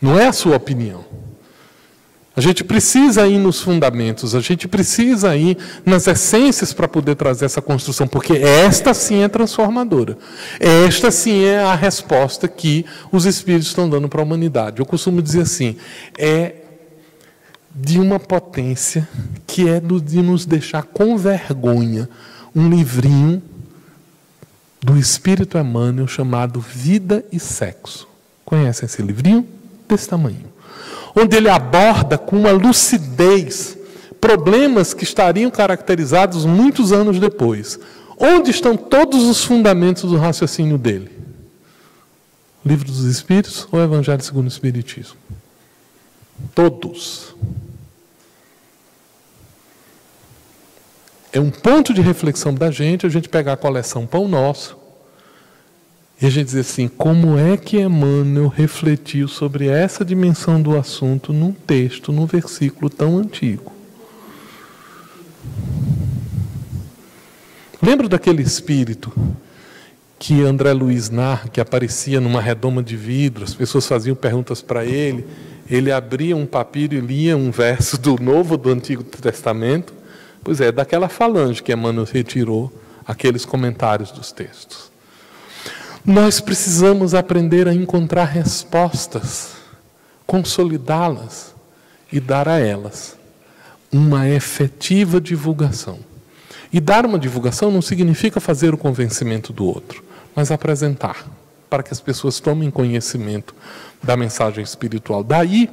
Não é a sua opinião. A gente precisa ir nos fundamentos, a gente precisa ir nas essências para poder trazer essa construção, porque esta sim é transformadora. Esta sim é a resposta que os Espíritos estão dando para a humanidade. Eu costumo dizer assim, é de uma potência que é de nos deixar com vergonha um livrinho do Espírito Emmanuel chamado Vida e Sexo. Conhecem esse livrinho? Desse tamanho. Onde ele aborda com uma lucidez problemas que estariam caracterizados muitos anos depois. Onde estão todos os fundamentos do raciocínio dele? Livro dos Espíritos ou Evangelho segundo o Espiritismo? Todos. É um ponto de reflexão da gente, a gente pegar a coleção Pão Nosso, e a gente diz assim, como é que Emmanuel refletiu sobre essa dimensão do assunto num texto, num versículo tão antigo? Lembra daquele espírito que André Luiz narra, que aparecia numa redoma de vidro, as pessoas faziam perguntas para ele, ele abria um papiro e lia um verso do Novo ou do Antigo Testamento? Pois é, daquela falange que Emmanuel retirou aqueles comentários dos textos. Nós precisamos aprender a encontrar respostas, consolidá-las e dar a elas uma efetiva divulgação. E dar uma divulgação não significa fazer o convencimento do outro, mas apresentar, para que as pessoas tomem conhecimento da mensagem espiritual. Daí,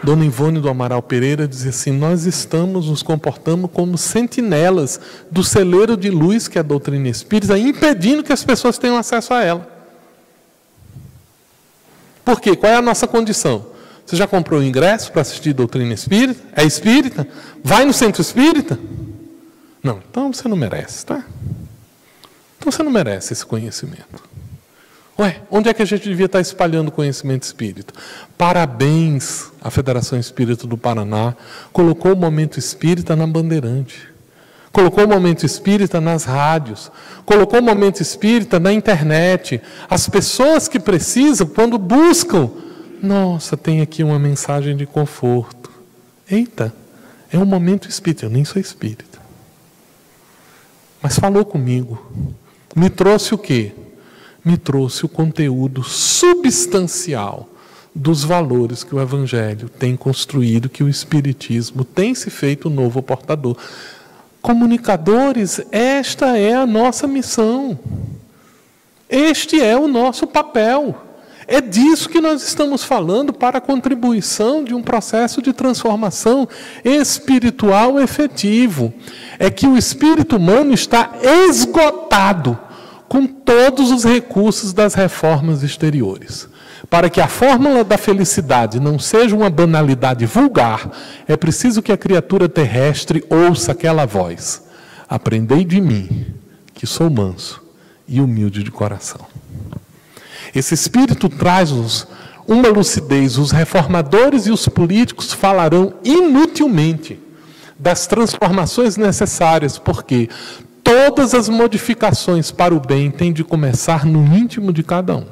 Dona Ivone do Amaral Pereira diz assim, nós estamos nos comportando como sentinelas do celeiro de luz que é a doutrina espírita, impedindo que as pessoas tenham acesso a ela. Por quê? Qual é a nossa condição? Você já comprou o ingresso para assistir doutrina espírita? É espírita? Vai no centro espírita? Não, então você não merece, tá? Então você não merece esse conhecimento. Ué, onde é que a gente devia estar espalhando conhecimento espírita? Parabéns à Federação Espírita do Paraná, colocou o Momento Espírita na Bandeirante, colocou o Momento Espírita nas rádios, colocou o Momento Espírita na internet. As pessoas que precisam, quando buscam, nossa, tem aqui uma mensagem de conforto. Eita, é um Momento Espírita, eu nem sou espírita. Mas falou comigo, me trouxe o quê? Me trouxe o conteúdo substancial dos valores que o Evangelho tem construído, que o Espiritismo tem se feito novo portador. Comunicadores, esta é a nossa missão. Este é o nosso papel. É disso que nós estamos falando para a contribuição de um processo de transformação espiritual efetivo. É que o espírito humano está esgotado com todos os recursos das reformas exteriores. Para que a fórmula da felicidade não seja uma banalidade vulgar, é preciso que a criatura terrestre ouça aquela voz. Aprendei de mim, que sou manso e humilde de coração. Esse espírito traz-nos uma lucidez. Os reformadores e os políticos falarão inutilmente das transformações necessárias, porque todas as modificações para o bem têm de começar no íntimo de cada um.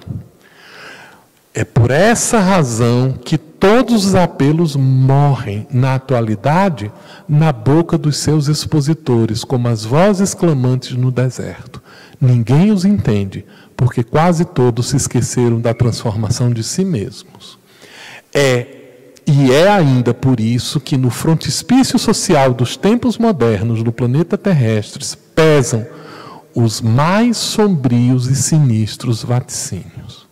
É por essa razão que todos os apelos morrem, na atualidade, na boca dos seus expositores, como as vozes clamantes no deserto. Ninguém os entende, porque quase todos se esqueceram da transformação de si mesmos. E é ainda por isso que no frontispício social dos tempos modernos do planeta terrestre pesam os mais sombrios e sinistros vaticínios.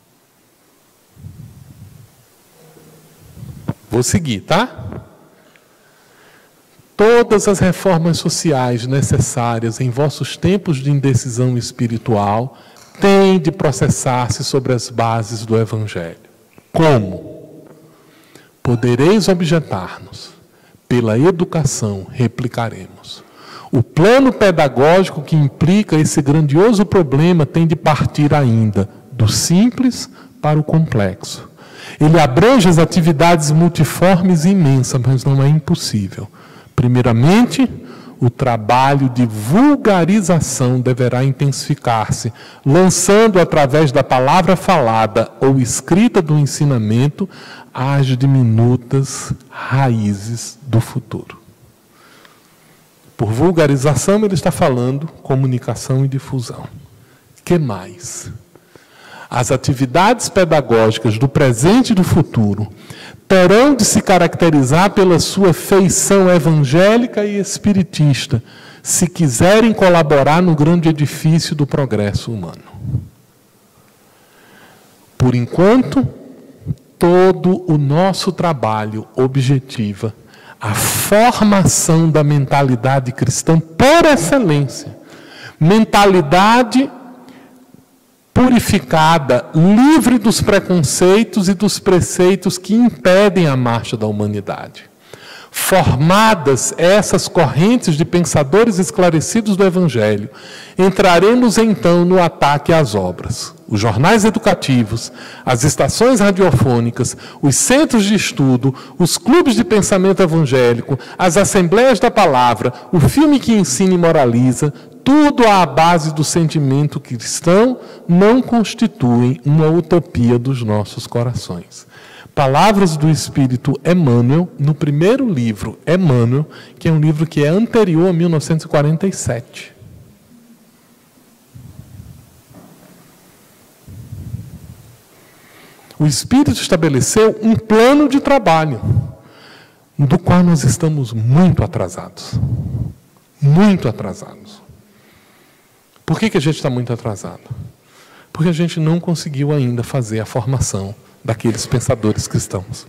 Vou seguir, tá? Todas as reformas sociais necessárias em vossos tempos de indecisão espiritual têm de processar-se sobre as bases do Evangelho. Como? Podereis objetar-nos. Pela educação, replicaremos. O plano pedagógico que implica esse grandioso problema tem de partir ainda do simples para o complexo. Ele abrange as atividades multiformes e imensas, mas não é impossível. Primeiramente, o trabalho de vulgarização deverá intensificar-se, lançando através da palavra falada ou escrita do ensinamento as diminutas raízes do futuro. Por vulgarização, ele está falando comunicação e difusão. Que mais? As atividades pedagógicas do presente e do futuro terão de se caracterizar pela sua feição evangélica e espiritista, se quiserem colaborar no grande edifício do progresso humano. Por enquanto, todo o nosso trabalho objetiva a formação da mentalidade cristã por excelência. Mentalidade purificada, livre dos preconceitos e dos preceitos que impedem a marcha da humanidade. Formadas essas correntes de pensadores esclarecidos do Evangelho, entraremos então no ataque às obras. Os jornais educativos, as estações radiofônicas, os centros de estudo, os clubes de pensamento evangélico, as assembleias da palavra, o filme que ensina e moraliza, tudo à base do sentimento cristão, não constituem uma utopia dos nossos corações. Palavras do Espírito Emmanuel, no primeiro livro, Emmanuel, que é um livro que é anterior a 1947. O Espírito estabeleceu um plano de trabalho, do qual nós estamos muito atrasados. Muito atrasados. Por que a gente está muito atrasado? Porque a gente não conseguiu ainda fazer a formação daqueles pensadores cristãos.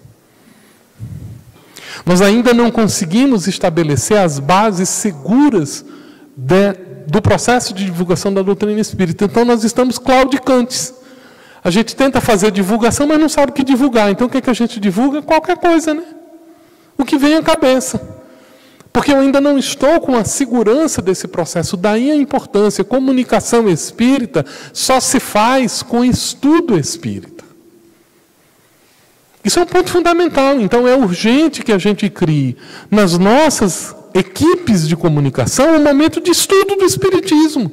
Nós ainda não conseguimos estabelecer as bases seguras do processo de divulgação da doutrina espírita. Então nós estamos claudicantes. A gente tenta fazer divulgação, mas não sabe o que divulgar. Então o que a gente divulga? Qualquer coisa, né? O que vem à cabeça. Porque eu ainda não estou com a segurança desse processo. Daí a importância. Comunicação espírita só se faz com estudo espírita. Isso é um ponto fundamental. Então é urgente que a gente crie nas nossas equipes de comunicação um momento de estudo do espiritismo.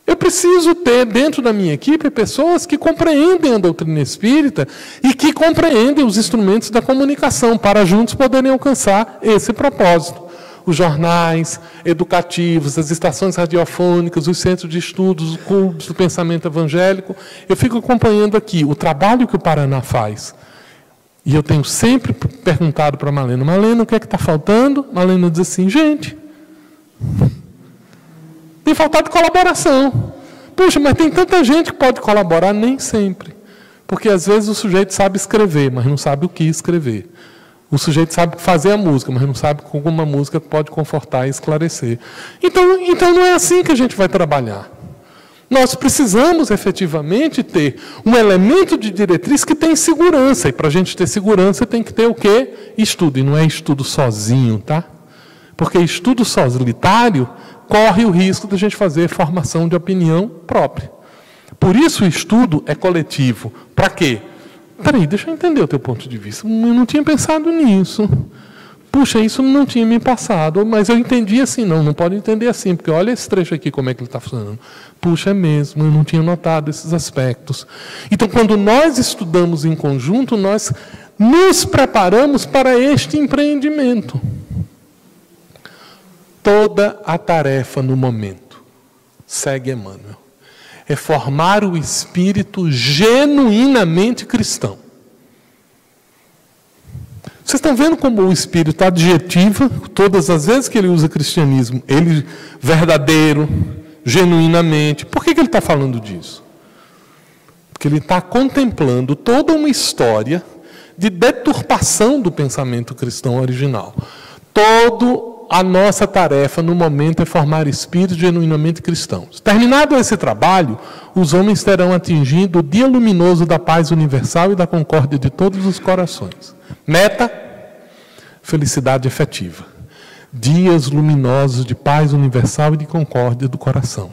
Eu preciso ter dentro da minha equipe pessoas que compreendem a doutrina espírita e que compreendem os instrumentos da comunicação para juntos poderem alcançar esse propósito. Os jornais educativos, as estações radiofônicas, os centros de estudos, os clubes do pensamento evangélico. Eu fico acompanhando aqui o trabalho que o Paraná faz. E eu tenho sempre perguntado para a Malena, Malena, o que é que está faltando? Malena diz assim, gente, tem faltado colaboração. Puxa, mas tem tanta gente que pode colaborar, nem sempre. Porque às vezes o sujeito sabe escrever, mas não sabe o que escrever. O sujeito sabe fazer a música, mas não sabe como uma música pode confortar e esclarecer. Então não é assim que a gente vai trabalhar. Nós precisamos efetivamente ter um elemento de diretriz que tem segurança. E para a gente ter segurança tem que ter o quê? Estudo. E não é estudo sozinho, tá? Porque estudo solitário corre o risco de a gente fazer formação de opinião própria. Por isso o estudo é coletivo. Para quê? Peraí, deixa eu entender o teu ponto de vista. Eu não tinha pensado nisso. Puxa, isso não tinha me passado. Mas eu entendi assim. Não pode entender assim, porque olha esse trecho aqui, como é que ele está funcionando. Puxa, é mesmo, eu não tinha notado esses aspectos. Então, quando nós estudamos em conjunto, nós nos preparamos para este empreendimento. Toda a tarefa no momento, segue Emmanuel, é formar o espírito genuinamente cristão. Vocês estão vendo como o espírito adjetiva, todas as vezes que ele usa cristianismo, ele verdadeiro, genuinamente. Por que ele está falando disso? Porque ele está contemplando toda uma história de deturpação do pensamento cristão original. A nossa tarefa no momento é formar espíritos genuinamente cristãos. Terminado esse trabalho, os homens terão atingido o dia luminoso da paz universal e da concórdia de todos os corações. Meta: felicidade efetiva. Dias luminosos de paz universal e de concórdia do coração.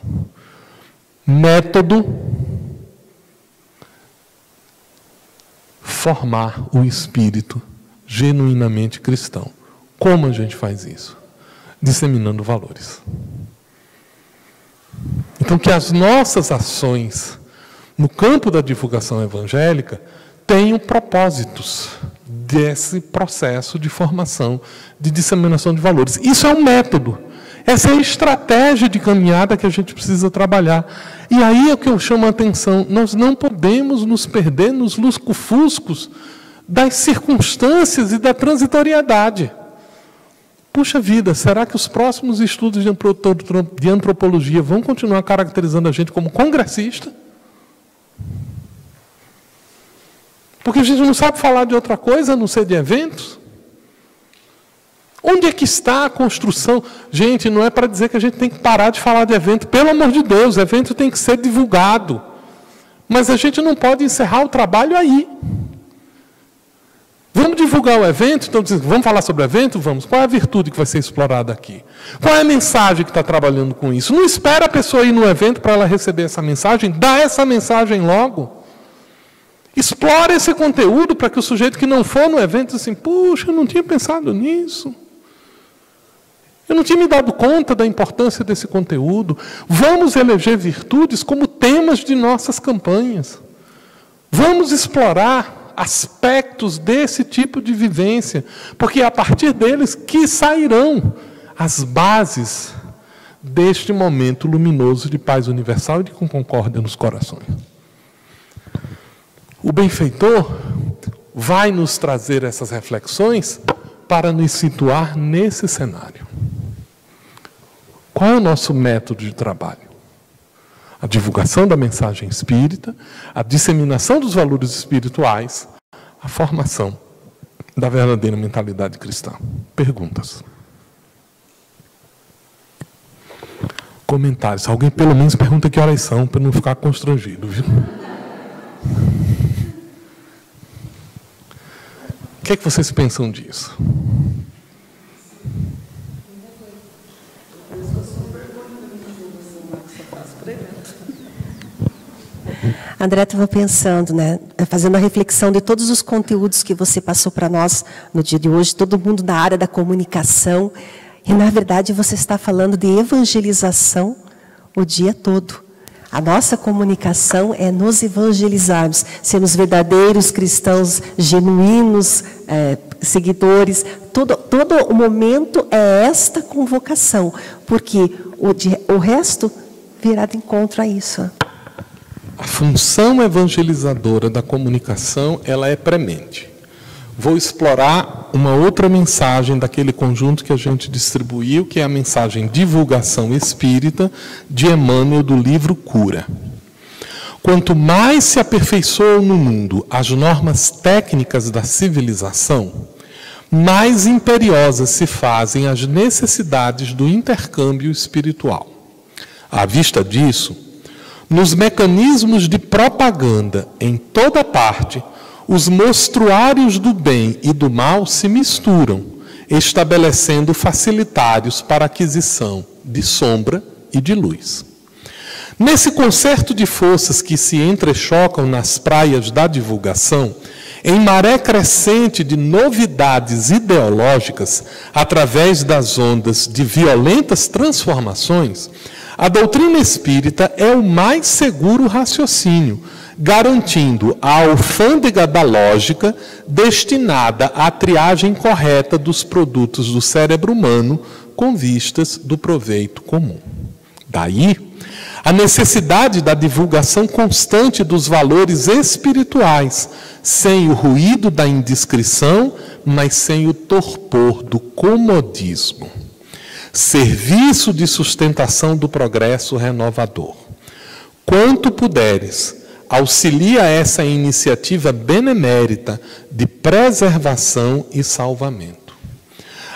Método: formar o espírito genuinamente cristão. Como a gente faz isso? disseminando valores. Então, que as nossas ações no campo da divulgação evangélica tenham propósitos desse processo de formação, de disseminação de valores. Isso é um método. Essa é a estratégia de caminhada que a gente precisa trabalhar. E aí é o que eu chamo a atenção. Nós não podemos nos perder nos lusco-fuscos das circunstâncias e da transitoriedade. Puxa vida, será que os próximos estudos de antropologia vão continuar caracterizando a gente como congressista? Porque a gente não sabe falar de outra coisa a não ser de eventos? Onde é que está a construção? Gente, não é para dizer que a gente tem que parar de falar de evento. Pelo amor de Deus, o evento tem que ser divulgado. Mas a gente não pode encerrar o trabalho aí. Vamos divulgar o evento? Então, vamos falar sobre o evento? Vamos. Qual é a virtude que vai ser explorada aqui? Qual é a mensagem que está trabalhando com isso? Não espera a pessoa ir no evento para ela receber essa mensagem. Dá essa mensagem logo. Explora esse conteúdo para que o sujeito que não for no evento diz assim, puxa, eu não tinha pensado nisso. Eu não tinha me dado conta da importância desse conteúdo. Vamos eleger virtudes como temas de nossas campanhas. Vamos explorar aspectos desse tipo de vivência, porque é a partir deles que sairão as bases deste momento luminoso de paz universal e de concórdia nos corações. O benfeitor vai nos trazer essas reflexões para nos situar nesse cenário. Qual é o nosso método de trabalho? A divulgação da mensagem espírita, a disseminação dos valores espirituais, a formação da verdadeira mentalidade cristã. Perguntas? Comentários. Alguém pelo menos pergunta que horas são, para não ficar constrangido, viu? O que é que vocês pensam disso? André, estava pensando, fazendo a reflexão de todos os conteúdos que você passou para nós no dia de hoje, todo mundo na área da comunicação, e na verdade você está falando de evangelização o dia todo. A nossa comunicação é nos evangelizarmos, sermos verdadeiros cristãos, genuínos, seguidores. Todo o momento é esta convocação, porque o resto virá de encontro a isso. A função evangelizadora da comunicação, ela é premente. Vou explorar uma outra mensagem daquele conjunto que a gente distribuiu, que é a mensagem Divulgação Espírita, de Emmanuel, do livro Cura. Quanto mais se aperfeiçoam no mundo as normas técnicas da civilização, mais imperiosas se fazem as necessidades do intercâmbio espiritual. À vista disso, nos mecanismos de propaganda em toda parte, os mostruários do bem e do mal se misturam, estabelecendo facilitários para a aquisição de sombra e de luz. Nesse concerto de forças que se entrechocam nas praias da divulgação, em maré crescente de novidades ideológicas, através das ondas de violentas transformações, a doutrina espírita é o mais seguro raciocínio, garantindo a alfândega da lógica destinada à triagem correta dos produtos do cérebro humano com vistas do proveito comum. Daí, a necessidade da divulgação constante dos valores espirituais, sem o ruído da indiscrição, mas sem o torpor do comodismo. Serviço de sustentação do progresso renovador. Quanto puderes, auxilia essa iniciativa benemérita de preservação e salvamento.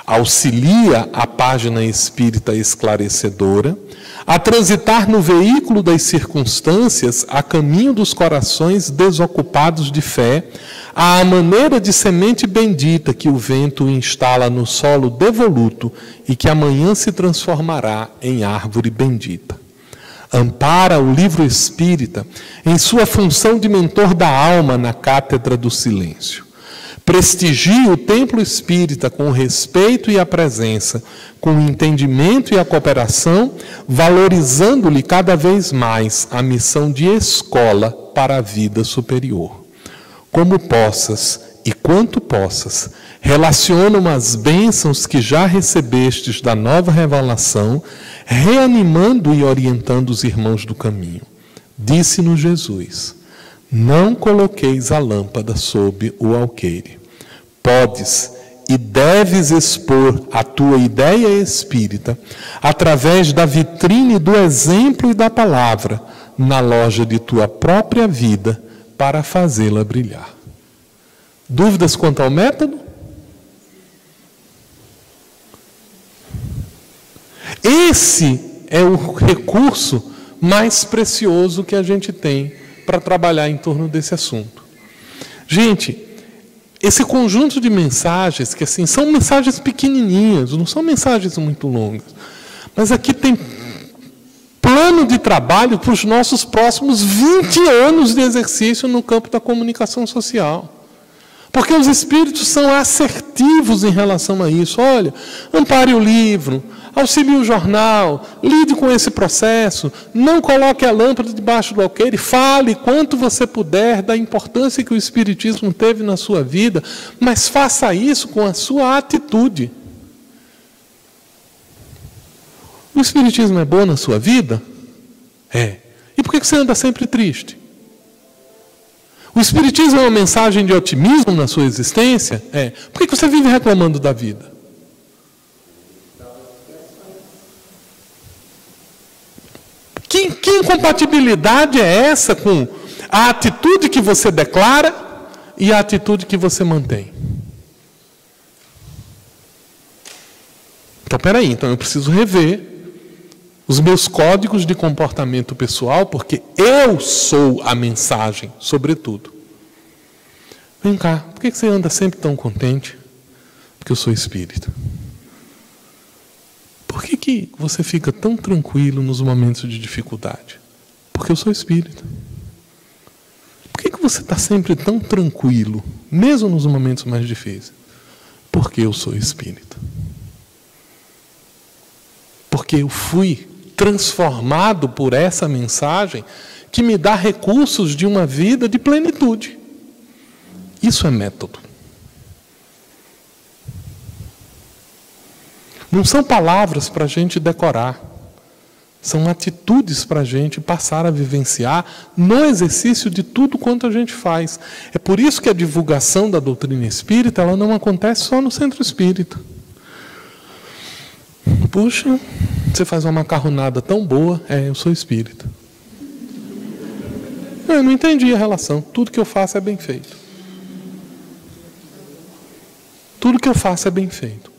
Auxilia a página espírita esclarecedora a transitar no veículo das circunstâncias a caminho dos corações desocupados de fé, à maneira de semente bendita que o vento instala no solo devoluto e que amanhã se transformará em árvore bendita. Ampara o livro espírita em sua função de mentor da alma na cátedra do silêncio. Prestigie o templo espírita com o respeito e a presença, com o entendimento e a cooperação, valorizando-lhe cada vez mais a missão de escola para a vida superior. Como possas e quanto possas, relaciona as bênçãos que já recebestes da nova revelação, reanimando e orientando os irmãos do caminho. Disse-nos Jesus: não coloqueis a lâmpada sob o alqueire. Podes e deves expor a tua ideia espírita através da vitrine do exemplo e da palavra na loja de tua própria vida para fazê-la brilhar. Dúvidas quanto ao método? Esse é o recurso mais precioso que a gente tem para trabalhar em torno desse assunto. Gente, esse conjunto de mensagens, que assim, são mensagens pequenininhas, não são mensagens muito longas, mas aqui tem plano de trabalho para os nossos próximos 20 anos de exercício no campo da comunicação social. Porque os espíritos são assertivos em relação a isso. Olha, ampare o livro, auxilie o jornal, lide com esse processo, não coloque a lâmpada debaixo do alqueire, fale quanto você puder da importância que o espiritismo teve na sua vida, mas faça isso com a sua atitude. O espiritismo é bom na sua vida? É. E por que você anda sempre triste? O espiritismo é uma mensagem de otimismo na sua existência? É. Por que você vive reclamando da vida? Que incompatibilidade é essa com a atitude que você declara e a atitude que você mantém? Então, peraí, então eu preciso rever os meus códigos de comportamento pessoal, porque eu sou a mensagem, sobretudo. Vem cá, por que você anda sempre tão contente? Porque eu sou espírita. Por que você fica tão tranquilo nos momentos de dificuldade? Porque eu sou espírita. Por que você está sempre tão tranquilo, mesmo nos momentos mais difíceis? Porque eu sou espírita. Porque eu fui transformado por essa mensagem que me dá recursos de uma vida de plenitude. Isso é método. Não são palavras para a gente decorar. São atitudes para a gente passar a vivenciar no exercício de tudo quanto a gente faz. É por isso que a divulgação da doutrina espírita ela não acontece só no centro espírita. Puxa, você faz uma macarronada tão boa. Eu sou espírita. Eu não entendi a relação. Tudo que eu faço é bem feito. Tudo que eu faço é bem feito.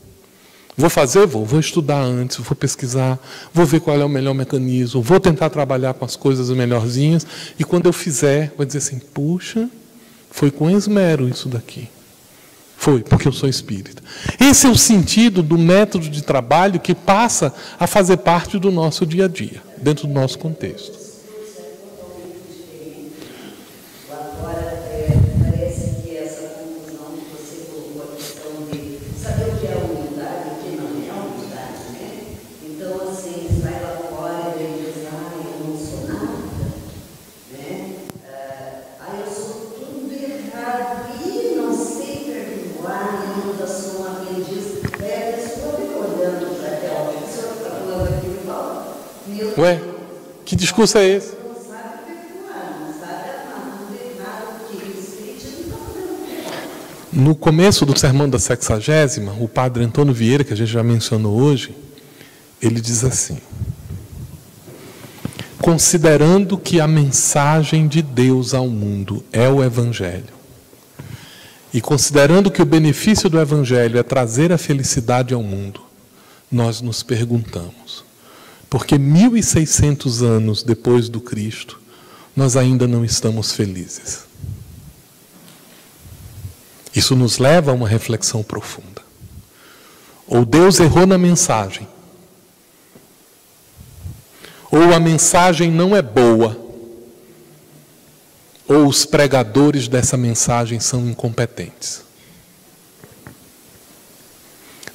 Vou fazer? Vou estudar antes, vou pesquisar, vou ver qual é o melhor mecanismo, vou tentar trabalhar com as coisas melhorzinhas, e quando eu fizer, vou dizer assim, puxa, foi com esmero isso daqui. Foi, porque eu sou espírita. Esse é o sentido do método de trabalho que passa a fazer parte do nosso dia a dia, dentro do nosso contexto. Ué, que discurso é esse? No começo do sermão da 60ª, o padre Antônio Vieira, que a gente já mencionou hoje, ele diz assim: considerando que a mensagem de Deus ao mundo é o Evangelho, e considerando que o benefício do Evangelho é trazer a felicidade ao mundo, nós nos perguntamos, por que 1.600 anos depois do Cristo, nós ainda não estamos felizes? Isso nos leva a uma reflexão profunda. Ou Deus errou na mensagem, ou a mensagem não é boa, ou os pregadores dessa mensagem são incompetentes.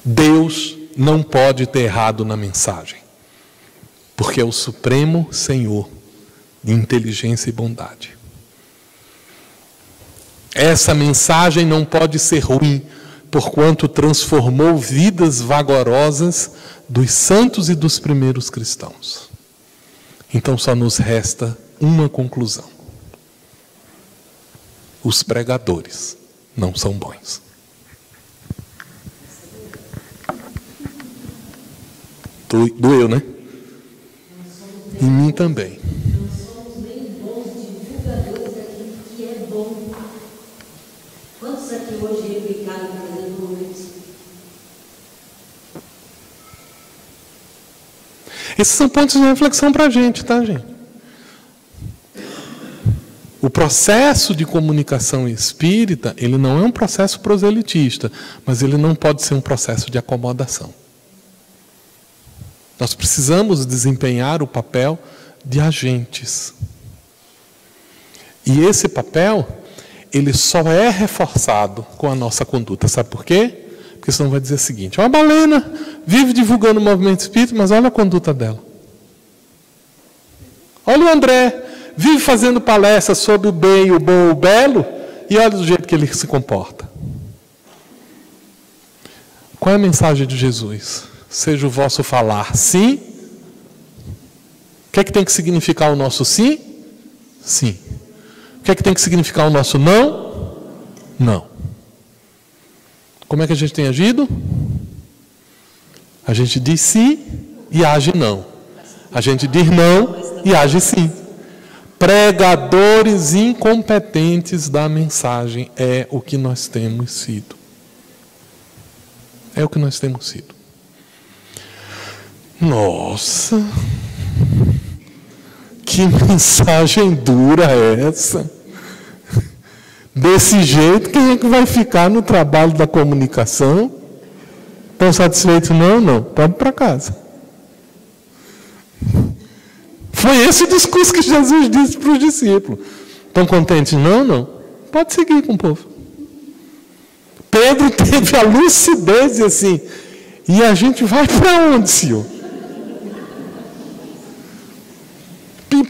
Deus não pode ter errado na mensagem, porque é o Supremo Senhor de inteligência e bondade. Essa mensagem não pode ser ruim, porquanto transformou vidas vagarosas dos santos e dos primeiros cristãos. Então só nos resta uma conclusão: os pregadores não são bons. Doeu, né? Em mim também. Não somos nem bons divulgadores daquilo que é bom. Quantos aqui hoje replicaram, por exemplo, isso? Esses são pontos de reflexão para a gente, tá, gente? O processo de comunicação espírita, ele não é um processo proselitista, mas ele não pode ser um processo de acomodação. Nós precisamos desempenhar o papel de agentes. E esse papel, ele só é reforçado com a nossa conduta. Sabe por quê? Porque senão vai dizer o seguinte: ó, a Malena vive divulgando o movimento espírita, mas olha a conduta dela. Olha o André, vive fazendo palestras sobre o bem, o bom, o belo, e olha do jeito que ele se comporta. Qual é a mensagem de Jesus? Seja o vosso falar sim. O que é que tem que significar o nosso sim? Sim. O que é que tem que significar o nosso não? Não. Como é que a gente tem agido? A gente diz sim e age não. A gente diz não e age sim. Pregadores incompetentes da mensagem é o que nós temos sido. É o que nós temos sido. Nossa, que mensagem dura é essa? Desse jeito, quem é que vai ficar no trabalho da comunicação? Estão satisfeitos? Não, não. Pode ir para casa. Foi esse o discurso que Jesus disse para os discípulos. Estão contentes? Não, não. Pode seguir com o povo. Pedro teve a lucidez de assim: e a gente vai para onde, Senhor?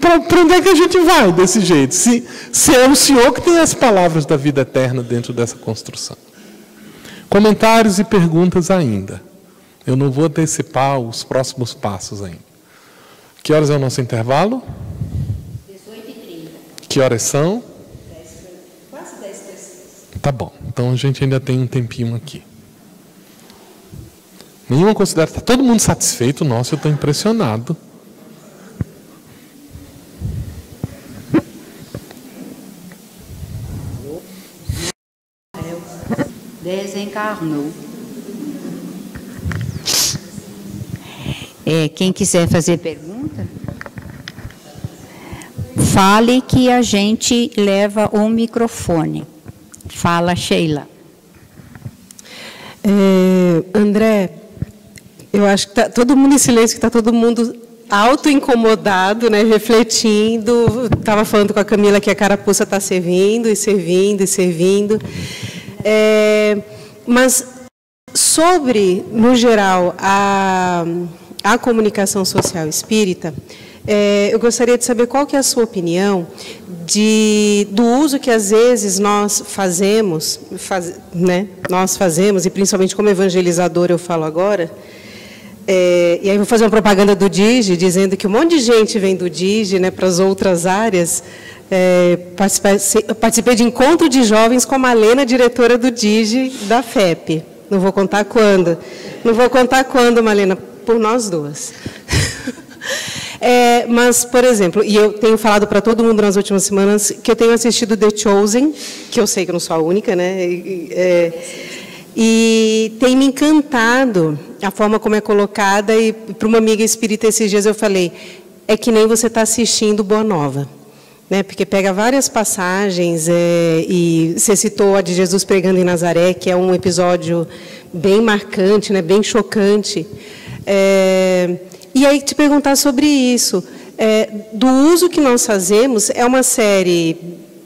Para onde é que a gente vai desse jeito? Se é o Senhor que tem as palavras da vida eterna dentro dessa construção. Comentários e perguntas ainda. Eu não vou antecipar os próximos passos ainda. Que horas é o nosso intervalo? 18h30. Que horas são? Quase 10h. Tá bom. Então a gente ainda tem um tempinho aqui. Nenhuma consideração. Está todo mundo satisfeito? Nossa, eu estou impressionado. Desencarnou. Quem quiser fazer pergunta, fale que a gente leva o microfone. Fala, Sheila. André, eu acho que está todo mundo em silêncio, que está todo mundo auto-incomodado, né, refletindo. Estava falando com a Camila que a carapuça está servindo e servindo e servindo. Mas sobre, no geral, a comunicação social espírita, eu gostaria de saber qual que é a sua opinião do uso que às vezes nós fazemos, e principalmente como evangelizador eu falo agora, e aí vou fazer uma propaganda do DIGI, dizendo que um monte de gente vem do DIGI, né, para as outras áreas. Participei de encontro de jovens com a Malena, diretora do DIGI da FEP. Não vou contar quando. Não vou contar quando, Malena, por nós duas. Mas, por exemplo, e eu tenho falado para todo mundo nas últimas semanas que eu tenho assistido The Chosen, que eu sei que eu não sou a única, né? E tem me encantado a forma como é colocada, e para uma amiga espírita esses dias eu falei, é que nem você está assistindo Boa Nova. Né, porque pega várias passagens, e você citou a de Jesus pregando em Nazaré, que é um episódio bem marcante, né, bem chocante. E aí te perguntar sobre isso, do uso que nós fazemos. É uma série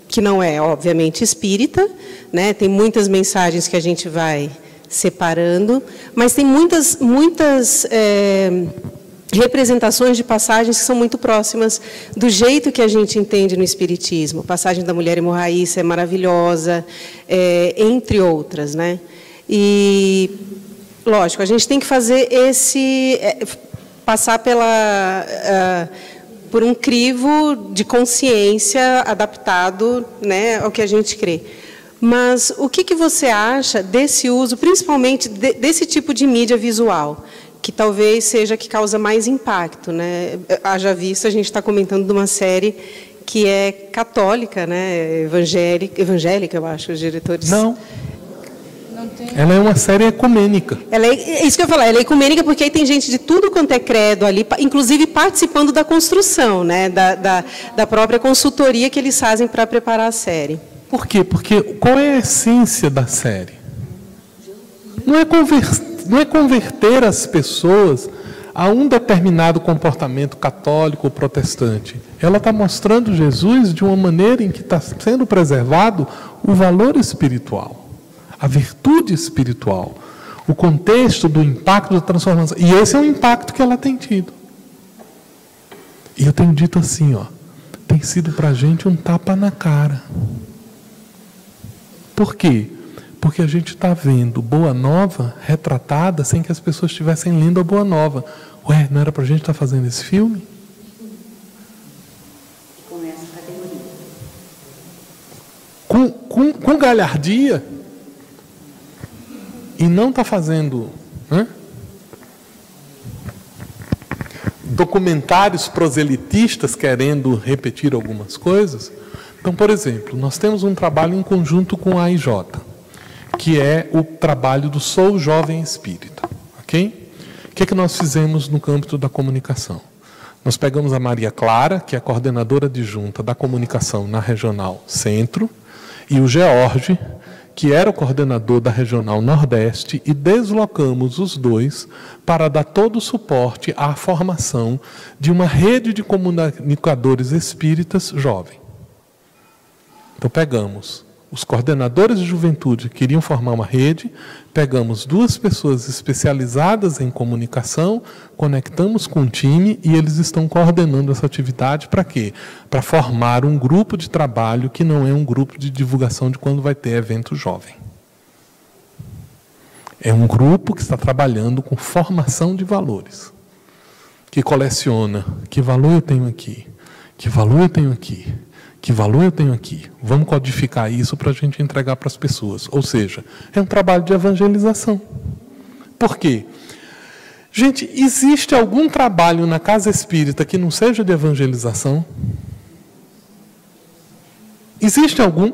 que não é, obviamente, espírita, né, tem muitas mensagens que a gente vai separando, mas tem muitas representações de passagens que são muito próximas do jeito que a gente entende no Espiritismo. A passagem da mulher hemorraíça é maravilhosa, entre outras, né? E, lógico, a gente tem que fazer passar por um crivo de consciência adaptado, né, ao que a gente crê. Mas o que você acha desse uso, principalmente desse tipo de mídia visual, que talvez seja a que causa mais impacto, né? Haja visto, a gente está comentando de uma série que é católica, né? Evangélica, eu acho, os diretores. Não. Ela é uma série ecumênica. É isso que eu ia falar, ela é ecumênica porque aí tem gente de tudo quanto é credo ali, inclusive participando da construção, né? Da própria consultoria que eles fazem para preparar a série. Por quê? Porque qual é a essência da série? Não é converter as pessoas a um determinado comportamento católico ou protestante. Ela está mostrando Jesus de uma maneira em que está sendo preservado o valor espiritual, a virtude espiritual, o contexto do impacto da transformação. E esse é o impacto que ela tem tido. E eu tenho dito assim, tem sido para a gente um tapa na cara. Por quê? Porque a gente está vendo Boa Nova retratada sem que as pessoas estivessem lendo a Boa Nova. Ué, não era para a gente estar fazendo esse filme? Começa a categoria. Com galhardia. E não está fazendo documentários proselitistas querendo repetir algumas coisas. Então, por exemplo, nós temos um trabalho em conjunto com a AIJ, que é o trabalho do Sou Jovem Espírita. Ok? O que nós fizemos no campo da comunicação? Nós pegamos a Maria Clara, que é a coordenadora adjunta da comunicação na Regional Centro, e o George, que era o coordenador da Regional Nordeste, e deslocamos os dois para dar todo o suporte à formação de uma rede de comunicadores espíritas jovem. Então, pegamos os coordenadores de juventude que queriam formar uma rede, pegamos 2 pessoas especializadas em comunicação, conectamos com o time e eles estão coordenando essa atividade para quê? Para formar um grupo de trabalho que não é um grupo de divulgação de quando vai ter evento jovem. É um grupo que está trabalhando com formação de valores, que coleciona que valor eu tenho aqui, que valor eu tenho aqui, que valor eu tenho aqui? Vamos codificar isso para a gente entregar para as pessoas. Ou seja, é um trabalho de evangelização. Por quê? Gente, existe algum trabalho na casa espírita que não seja de evangelização? Existe algum?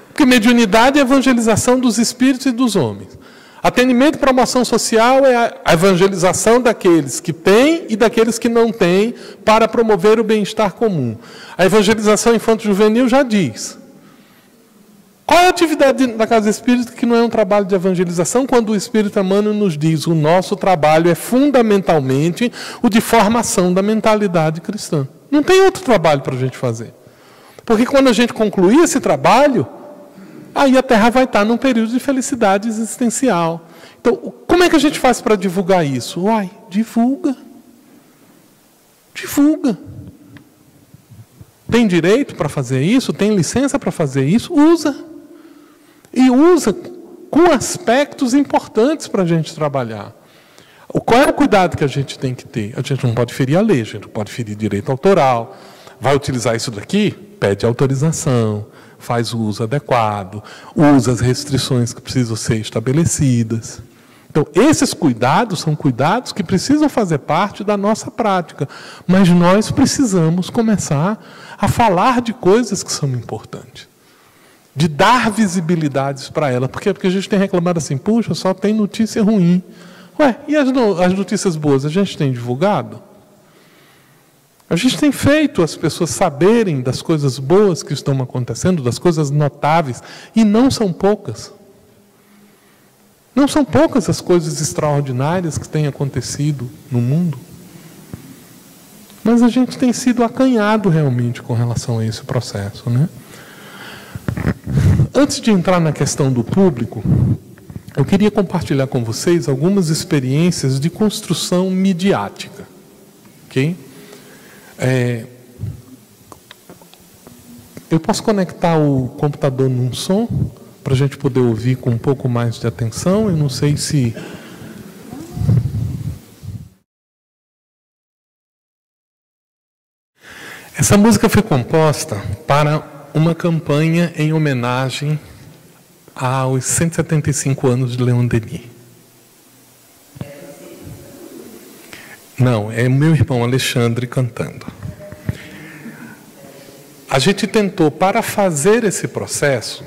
Porque mediunidade é evangelização dos espíritos e dos homens. Atendimento e promoção social é a evangelização daqueles que têm e daqueles que não têm para promover o bem-estar comum. A evangelização infanto-juvenil já diz. Qual é a atividade da Casa Espírita que não é um trabalho de evangelização, quando o Espírito Emmanuel nos diz o nosso trabalho é fundamentalmente o de formação da mentalidade cristã? Não tem outro trabalho para a gente fazer. Porque quando a gente concluir esse trabalho, aí a Terra vai estar num período de felicidade existencial. Então, como é que a gente faz para divulgar isso? Uai, divulga. Divulga. Tem direito para fazer isso? Tem licença para fazer isso? Usa. E usa com aspectos importantes para a gente trabalhar. Qual é o cuidado que a gente tem que ter? A gente não pode ferir a lei, a gente não pode ferir direito autoral. Vai utilizar isso daqui? Pede autorização. Faz o uso adequado, usa as restrições que precisam ser estabelecidas. Então, esses cuidados são cuidados que precisam fazer parte da nossa prática, mas nós precisamos começar a falar de coisas que são importantes, de dar visibilidades para ela, porque a gente tem reclamado assim, puxa, só tem notícia ruim. Ué, e as notícias boas a gente tem divulgado? A gente tem feito as pessoas saberem das coisas boas que estão acontecendo, das coisas notáveis, e não são poucas. Não são poucas as coisas extraordinárias que têm acontecido no mundo. Mas a gente tem sido acanhado realmente com relação a esse processo, né? Antes de entrar na questão do público, eu queria compartilhar com vocês algumas experiências de construção midiática. Ok? Eu posso conectar o computador num som para a gente poder ouvir com um pouco mais de atenção? Eu não sei se... Essa música foi composta para uma campanha em homenagem aos 175 anos de Leon Denis. Não, é meu irmão Alexandre cantando. A gente tentou, para fazer esse processo,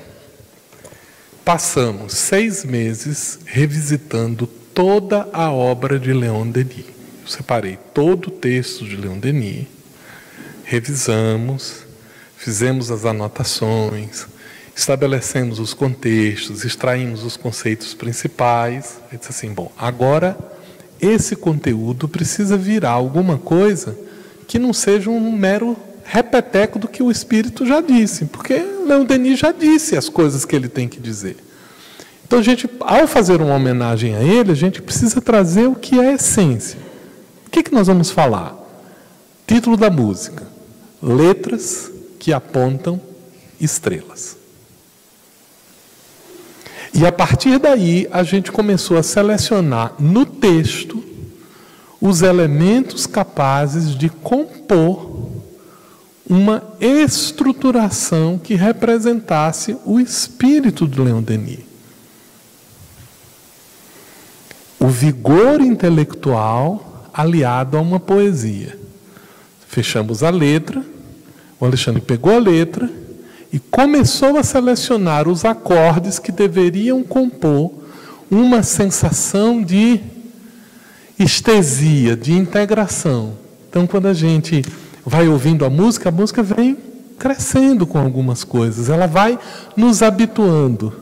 passamos 6 meses revisitando toda a obra de Leon Denis. Eu separei todo o texto de Leon Denis, revisamos, fizemos as anotações, estabelecemos os contextos, extraímos os conceitos principais. E disse assim, bom, agora esse conteúdo precisa virar alguma coisa que não seja um mero repeteco do que o Espírito já disse, porque Leon Denis já disse as coisas que ele tem que dizer. Então, a gente, ao fazer uma homenagem a ele, a gente precisa trazer o que é a essência. O que nós vamos falar? Título da música: Letras que apontam estrelas. E a partir daí, a gente começou a selecionar no texto os elementos capazes de compor uma estruturação que representasse o espírito de Leon Denis. O vigor intelectual aliado a uma poesia. Fechamos a letra, o Alexandre pegou a letra e começou a selecionar os acordes que deveriam compor uma sensação de estesia, de integração. Então, quando a gente vai ouvindo a música vem crescendo com algumas coisas, ela vai nos habituando,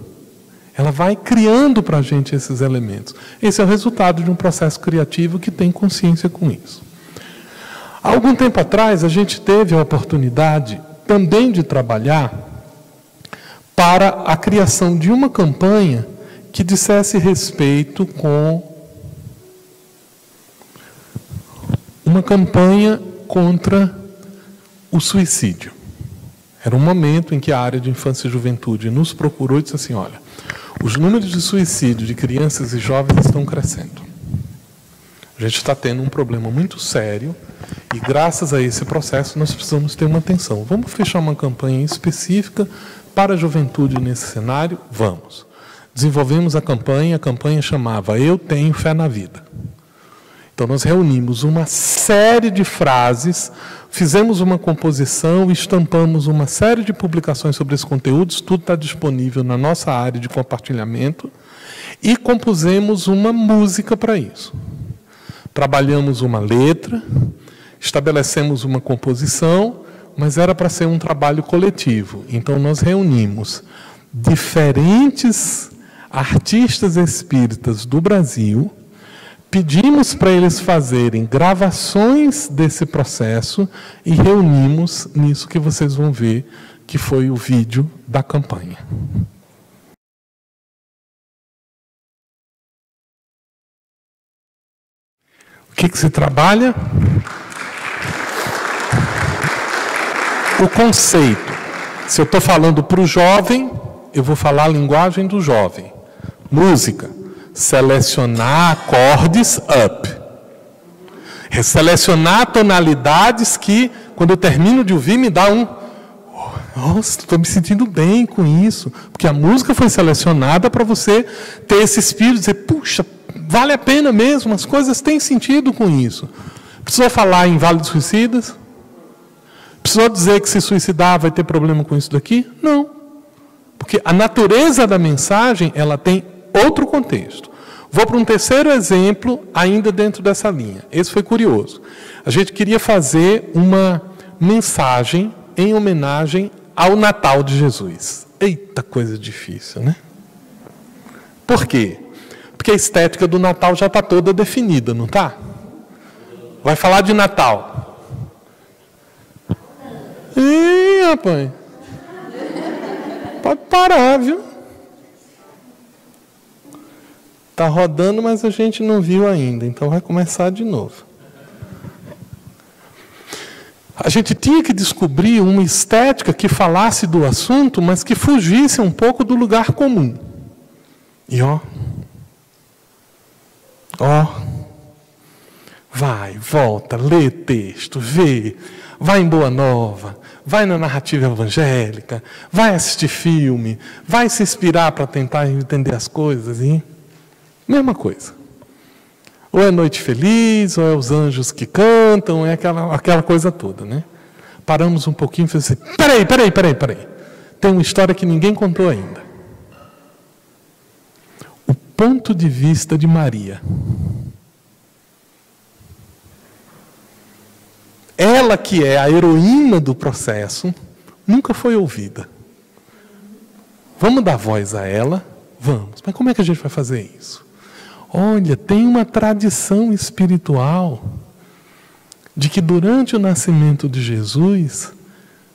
ela vai criando para a gente esses elementos. Esse é o resultado de um processo criativo que tem consciência com isso. Há algum tempo atrás, a gente teve a oportunidade também de trabalhar para a criação de uma campanha que dissesse respeito com uma campanha contra o suicídio. Era um momento em que a área de infância e juventude nos procurou e disse assim, olha, os números de suicídio de crianças e jovens estão crescendo. A gente está tendo um problema muito sério e, graças a esse processo, nós precisamos ter uma atenção. Vamos fechar uma campanha específica para a juventude nesse cenário? Vamos. Desenvolvemos a campanha chamava Eu Tenho Fé na Vida. Então, nós reunimos uma série de frases, fizemos uma composição, estampamos uma série de publicações sobre esses conteúdos, tudo está disponível na nossa área de compartilhamento, e compusemos uma música para isso. Trabalhamos uma letra, estabelecemos uma composição, mas era para ser um trabalho coletivo. Então, nós reunimos diferentes artistas espíritas do Brasil, pedimos para eles fazerem gravações desse processo e reunimos nisso que vocês vão ver, que foi o vídeo da campanha. O que se trabalha? O conceito. Se eu estou falando para o jovem, eu vou falar a linguagem do jovem. Música. Selecionar acordes up. Selecionar tonalidades que, quando eu termino de ouvir, me dá um... Nossa, estou me sentindo bem com isso. Porque a música foi selecionada para você ter esse espírito, dizer, puxa, vale a pena mesmo, as coisas têm sentido com isso. Precisou falar em Vale dos Suicidas? Precisou dizer que se suicidar vai ter problema com isso daqui? Não. Porque a natureza da mensagem, ela tem outro contexto. Vou para um terceiro exemplo, ainda dentro dessa linha. Esse foi curioso. A gente queria fazer uma mensagem em homenagem ao Natal de Jesus. Eita, coisa difícil, né? Por quê? Porque a estética do Natal já está toda definida, não está? Vai falar de Natal. Ih, rapaz. Pode parar, viu? Está rodando, mas a gente não viu ainda, então vai começar de novo. A gente tinha que descobrir uma estética que falasse do assunto, mas que fugisse um pouco do lugar comum. E vai, volta, lê texto, vê, vai em Boa Nova, vai na narrativa evangélica, vai assistir filme, vai se inspirar para tentar entender as coisas. E mesma coisa. Ou é Noite Feliz, ou é os anjos que cantam, é aquela coisa toda, né? Paramos um pouquinho e falamos assim, peraí. Tem uma história que ninguém contou ainda. O ponto de vista de Maria. Ela, que é a heroína do processo, nunca foi ouvida. Vamos dar voz a ela? Vamos. Mas como é que a gente vai fazer isso? Olha, tem uma tradição espiritual de que durante o nascimento de Jesus,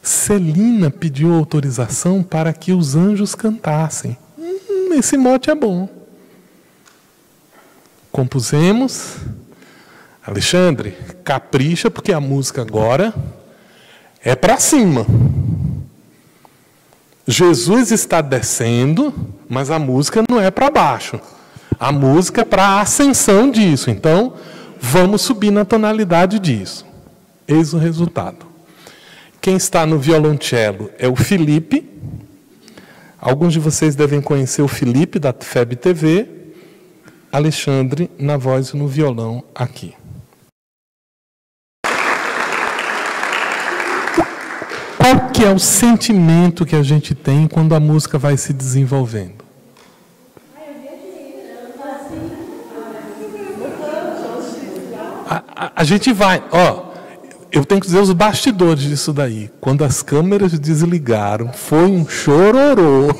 Celina pediu autorização para que os anjos cantassem. Esse mote é bom. Compusemos. Alexandre, capricha, porque a música agora é para cima. Jesus está descendo, mas a música não é para baixo. A música é para a ascensão disso. Então, vamos subir na tonalidade disso. Eis o resultado. Quem está no violoncelo é o Felipe. Alguns de vocês devem conhecer o Felipe, da FEB TV. Alexandre, na voz e no violão, aqui. Qual que é o sentimento que a gente tem quando a música vai se desenvolvendo? A gente vai, eu tenho que dizer os bastidores disso daí. Quando as câmeras desligaram, foi um chororô.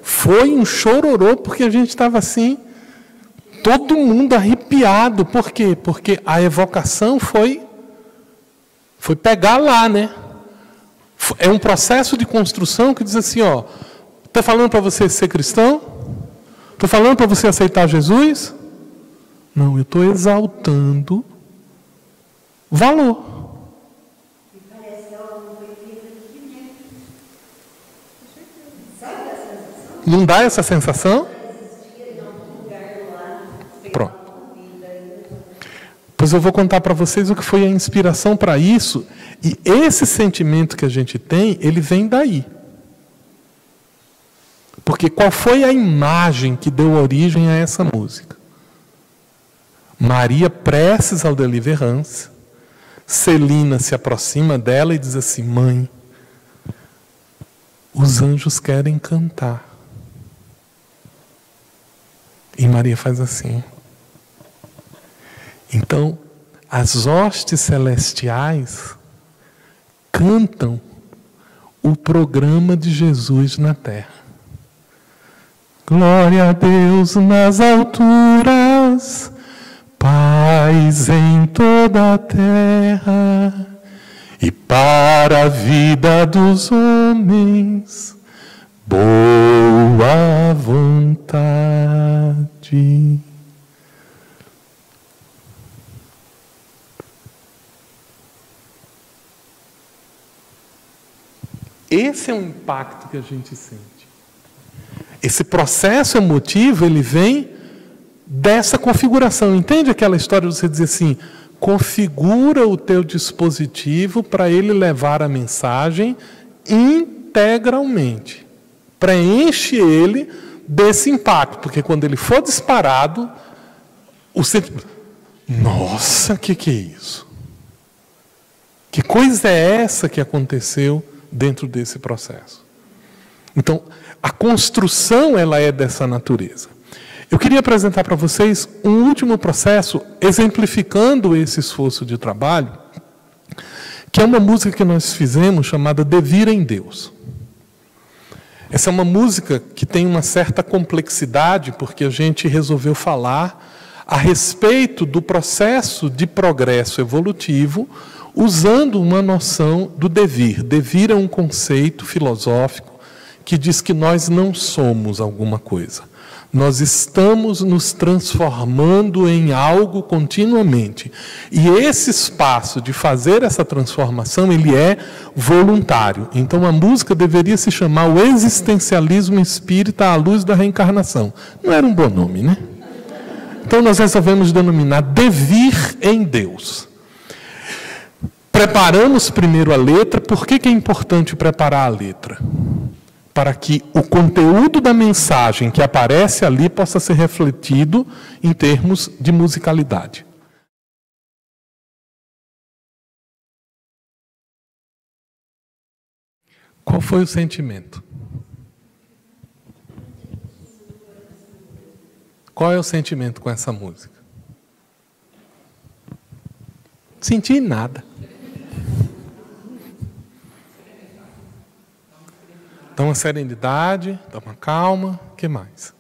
Foi um chororô, porque a gente estava assim, todo mundo arrepiado. Por quê? Porque a evocação foi pegar lá, né? É um processo de construção que diz assim, estou falando para você ser cristão? Estou falando para você aceitar Jesus? Não, eu estou exaltando valor. Não dá essa sensação? Pronto. Pois eu vou contar para vocês o que foi a inspiração para isso. E esse sentimento que a gente tem, ele vem daí. Porque qual foi a imagem que deu origem a essa música? Maria prestes ao deliverance, Celina se aproxima dela e diz assim, mãe, os anjos querem cantar. E Maria faz assim. Então, as hostes celestiais cantam o programa de Jesus na terra. Glória a Deus nas alturas, paz em toda a terra, e para a vida dos homens, boa vontade. Esse é o impacto que a gente sente. Esse processo emotivo, ele vem dessa configuração. Entende aquela história de você dizer assim, configura o teu dispositivo para ele levar a mensagem integralmente. Preenche ele desse impacto, porque quando ele for disparado, o sentimento, nossa, que é isso? Que coisa é essa que aconteceu dentro desse processo? Então, a construção, ela é dessa natureza. Eu queria apresentar para vocês um último processo, exemplificando esse esforço de trabalho, que é uma música que nós fizemos, chamada Devir em Deus. Essa é uma música que tem uma certa complexidade, porque a gente resolveu falar a respeito do processo de progresso evolutivo, usando uma noção do devir. Devir é um conceito filosófico que diz que nós não somos alguma coisa. Nós estamos nos transformando em algo continuamente. E esse espaço de fazer essa transformação, ele é voluntário. Então a música deveria se chamar o existencialismo espírita à luz da reencarnação. Não era um bom nome, né? Então nós resolvemos denominar Devir em Deus. Preparamos primeiro a letra. Por que é importante preparar a letra? Para que o conteúdo da mensagem que aparece ali possa ser refletido em termos de musicalidade. Qual foi o sentimento? Qual é o sentimento com essa música? Senti nada. Dá uma serenidade, dá uma calma, o que mais?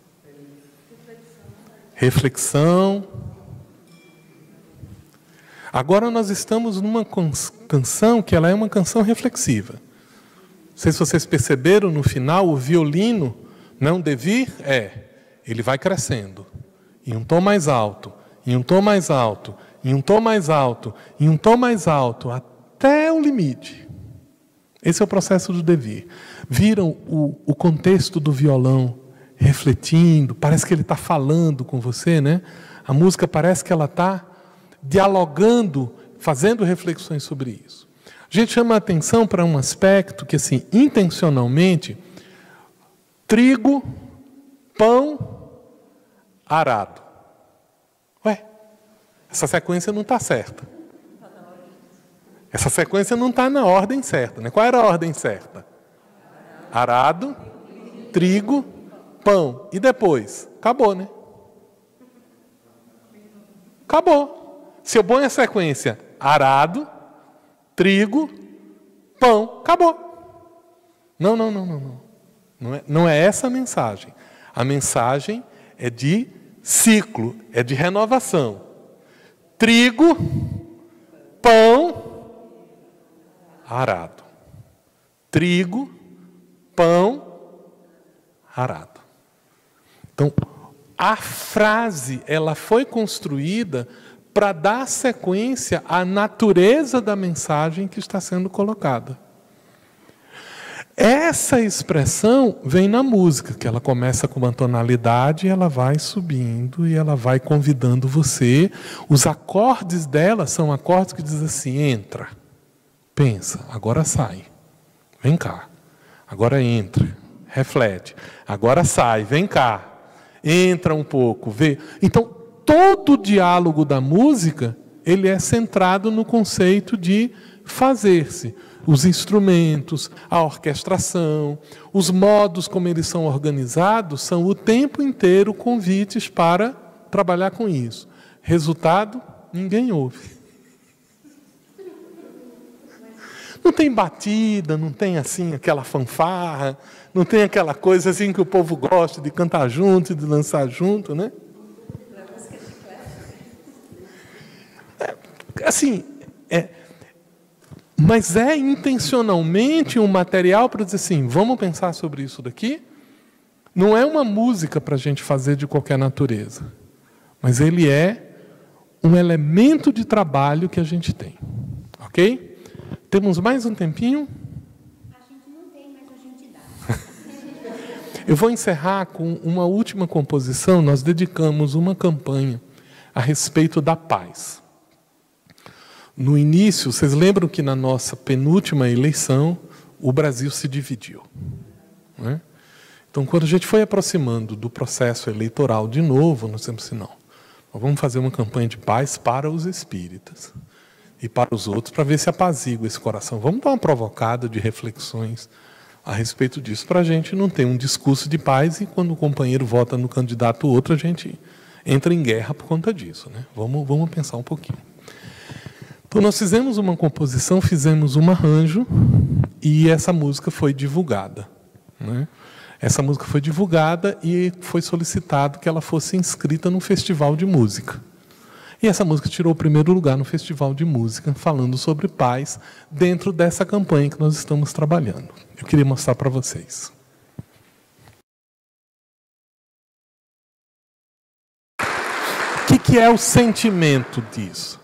Reflexão. Agora nós estamos numa canção que ela é uma canção reflexiva. Não sei se vocês perceberam, no final, o violino, não devir, ele vai crescendo. Em um tom mais alto, em um tom mais alto, em um tom mais alto, em um tom mais alto, até o limite. Esse é o processo do devir. Viram o contexto do violão refletindo? Parece que ele está falando com você, né? A música parece que ela está dialogando, fazendo reflexões sobre isso. A gente chama a atenção para um aspecto que, assim, intencionalmente, trigo, pão, arado. Ué, essa sequência não está certa. Essa sequência não está na ordem certa, né? Qual era a ordem certa? Arado, trigo, pão. E depois? Acabou, né? Acabou. Se eu ponho a sequência arado, trigo, pão, acabou. Não. Não é essa a mensagem. A mensagem é de ciclo, é de renovação. Trigo, pão, arado. Trigo, pão, arado. Então, a frase, ela foi construída para dar sequência à natureza da mensagem que está sendo colocada. Essa expressão vem na música, que ela começa com uma tonalidade, ela vai subindo e ela vai convidando você. Os acordes dela são acordes que dizem assim: entra, pensa, agora sai, vem cá, agora entra, reflete, agora sai, vem cá, entra um pouco, vê. Então, todo o diálogo da música, ele é centrado no conceito de fazer-se. Os instrumentos, a orquestração, os modos como eles são organizados, são o tempo inteiro convites para trabalhar com isso. Resultado, ninguém ouve. Não tem batida, não tem assim aquela fanfarra, não tem aquela coisa assim que o povo gosta de cantar junto, de dançar junto, né? Assim, mas é intencionalmente um material para dizer assim, vamos pensar sobre isso daqui? Não é uma música para a gente fazer de qualquer natureza, mas ele é um elemento de trabalho que a gente tem. Ok? Temos mais um tempinho? A gente não tem, mas a gente dá. Eu vou encerrar com uma última composição. Nós dedicamos uma campanha a respeito da paz. No início, vocês lembram que na nossa penúltima eleição, o Brasil se dividiu, né? Então, quando a gente foi aproximando do processo eleitoral de novo, nós dissemos assim, não, nós vamos fazer uma campanha de paz para os espíritas e para os outros, para ver se apazigua esse coração. Vamos dar uma provocada de reflexões a respeito disso, para a gente não ter um discurso de paz e quando o companheiro vota no candidato outro, a gente entra em guerra por conta disso, né? Vamos pensar um pouquinho. Então, nós fizemos uma composição, fizemos um arranjo e essa música foi divulgada, né? Essa música foi divulgada e foi solicitado que ela fosse inscrita num festival de música. E essa música tirou o primeiro lugar no festival de música, falando sobre paz, dentro dessa campanha que nós estamos trabalhando. Eu queria mostrar para vocês. que é o sentimento disso?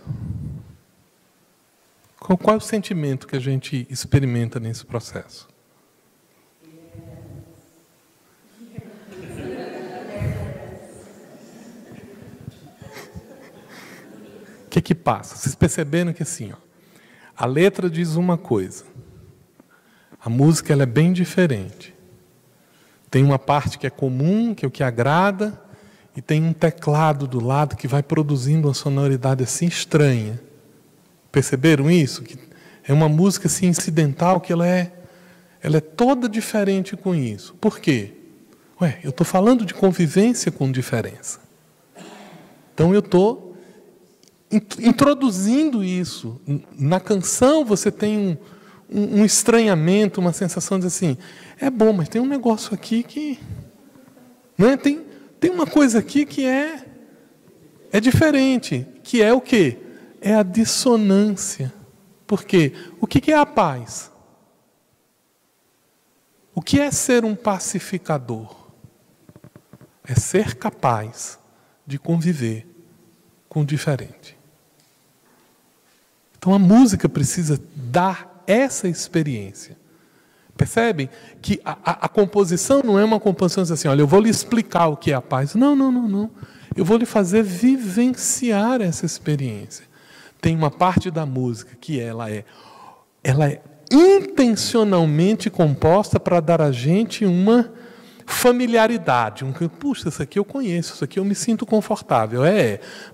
Qual é o sentimento que a gente experimenta nesse processo? O que passa? Vocês perceberam que assim, ó, a letra diz uma coisa, a música ela é bem diferente. Tem uma parte que é comum, que é o que agrada, e tem um teclado do lado que vai produzindo uma sonoridade assim estranha. Perceberam isso? Que é uma música assim incidental que ela é toda diferente com isso. Por quê? Eu estou falando de convivência com diferença. Então eu estou introduzindo isso. Na canção você tem um estranhamento, uma sensação de assim, é bom, mas tem um negócio aqui que... Né? Tem uma coisa aqui que é diferente, que é o quê? É a dissonância. Por quê? O que é a paz? O que é ser um pacificador? É ser capaz de conviver com o diferente. Então a música precisa dar essa experiência. Percebem que a composição não é uma composição assim, olha, eu vou lhe explicar o que é a paz. Não. Eu vou lhe fazer vivenciar essa experiência. Tem uma parte da música que ela é intencionalmente composta para dar a gente uma familiaridade. Puxa, isso aqui eu conheço, isso aqui eu me sinto confortável.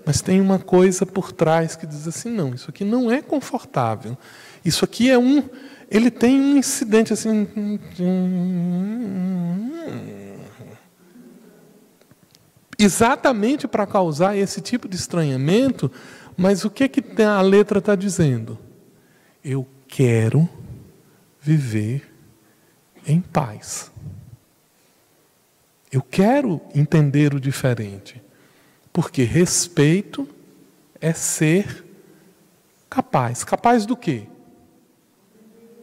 Mas tem uma coisa por trás que diz assim, não, isso aqui não é confortável. Isso aqui ele tem um incidente assim... Exatamente para causar esse tipo de estranhamento, mas o que a letra está dizendo? Eu quero viver em paz. Eu quero entender o diferente. Porque respeito é ser capaz. Capaz do quê?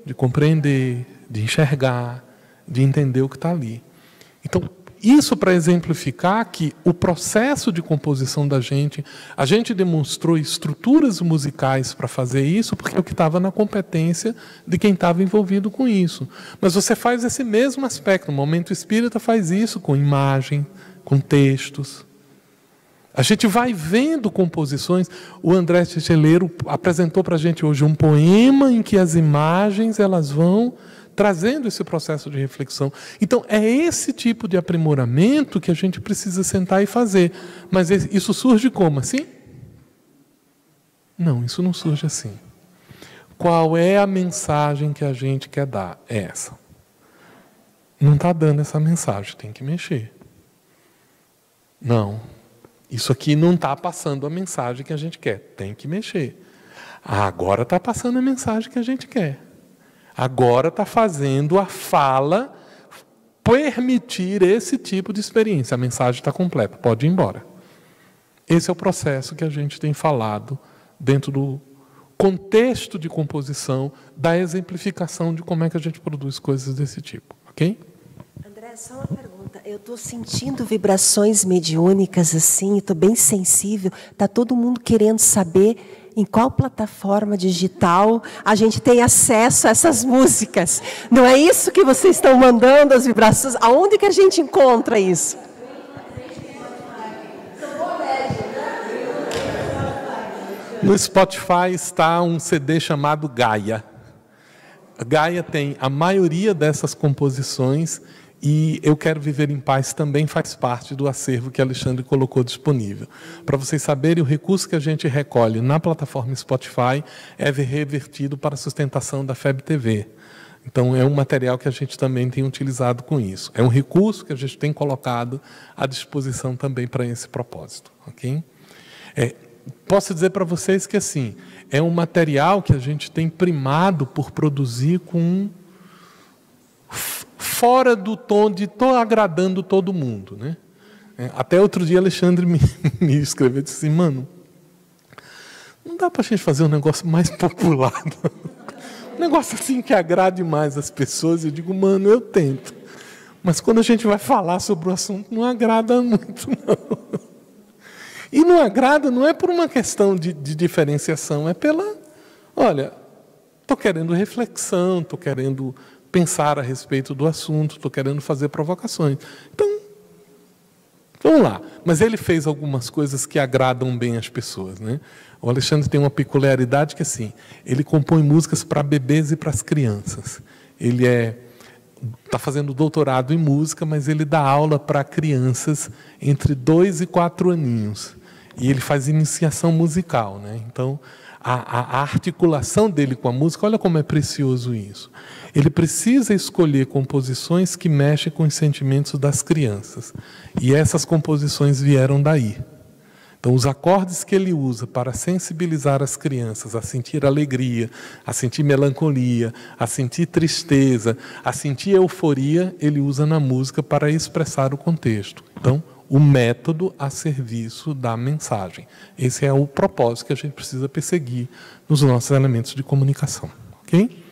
De compreender, de enxergar, de entender o que está ali. Então, isso para exemplificar que o processo de composição da gente, a gente demonstrou estruturas musicais para fazer isso, porque é o que estava na competência de quem estava envolvido com isso. Mas você faz esse mesmo aspecto, o Momento Espírita faz isso com imagem, com textos. A gente vai vendo composições. O André Ticheleiro apresentou para a gente hoje um poema em que as imagens elas vão trazendo esse processo de reflexão. Então, é esse tipo de aprimoramento que a gente precisa sentar e fazer. Mas isso surge como? Assim? Não, isso não surge assim. Qual é a mensagem que a gente quer dar? É essa. Não está dando essa mensagem, tem que mexer. Não. Isso aqui não está passando a mensagem que a gente quer. Tem que mexer. Agora está passando a mensagem que a gente quer. Agora está fazendo a fala permitir esse tipo de experiência. A mensagem está completa, pode ir embora. Esse é o processo que a gente tem falado dentro do contexto de composição, da exemplificação de como é que a gente produz coisas desse tipo. Ok? André, só uma pergunta. Eu estou sentindo vibrações mediúnicas assim, estou bem sensível. Está todo mundo querendo saber em qual plataforma digital a gente tem acesso a essas músicas. Não é isso que vocês estão mandando, as vibrações? Aonde que a gente encontra isso? No Spotify está um CD chamado Gaia. A Gaia tem a maioria dessas composições e Eu Quero Viver em Paz também faz parte do acervo que Alexandre colocou disponível. Para vocês saberem, o recurso que a gente recolhe na plataforma Spotify é revertido para a sustentação da FEB TV. Então, é um material que a gente também tem utilizado com isso. É um recurso que a gente tem colocado à disposição também para esse propósito. Okay? Posso dizer para vocês que assim, é um material que a gente tem primado por produzir com fora do tom de estou agradando todo mundo, né? Até outro dia Alexandre me escreveu e disse assim, mano, não dá para a gente fazer um negócio mais popular, um negócio assim que agrade mais as pessoas. Eu digo, mano, eu tento, mas quando a gente vai falar sobre o assunto não agrada muito, não. E não agrada não é por uma questão de diferenciação, é pela... Olha, estou querendo reflexão, estou querendo pensar a respeito do assunto, estou querendo fazer provocações. Então, vamos lá. Mas ele fez algumas coisas que agradam bem as pessoas, né? O Alexandre tem uma peculiaridade que, assim, ele compõe músicas para bebês e para as crianças. Ele está fazendo doutorado em música, mas ele dá aula para crianças entre 2 e 4 aninhos. E ele faz iniciação musical, né? Então, a articulação dele com a música, olha como é precioso isso. Ele precisa escolher composições que mexem com os sentimentos das crianças. E essas composições vieram daí. Então, os acordes que ele usa para sensibilizar as crianças a sentir alegria, a sentir melancolia, a sentir tristeza, a sentir euforia, ele usa na música para expressar o contexto. Então, o método a serviço da mensagem. Esse é o propósito que a gente precisa perseguir nos nossos elementos de comunicação. Ok?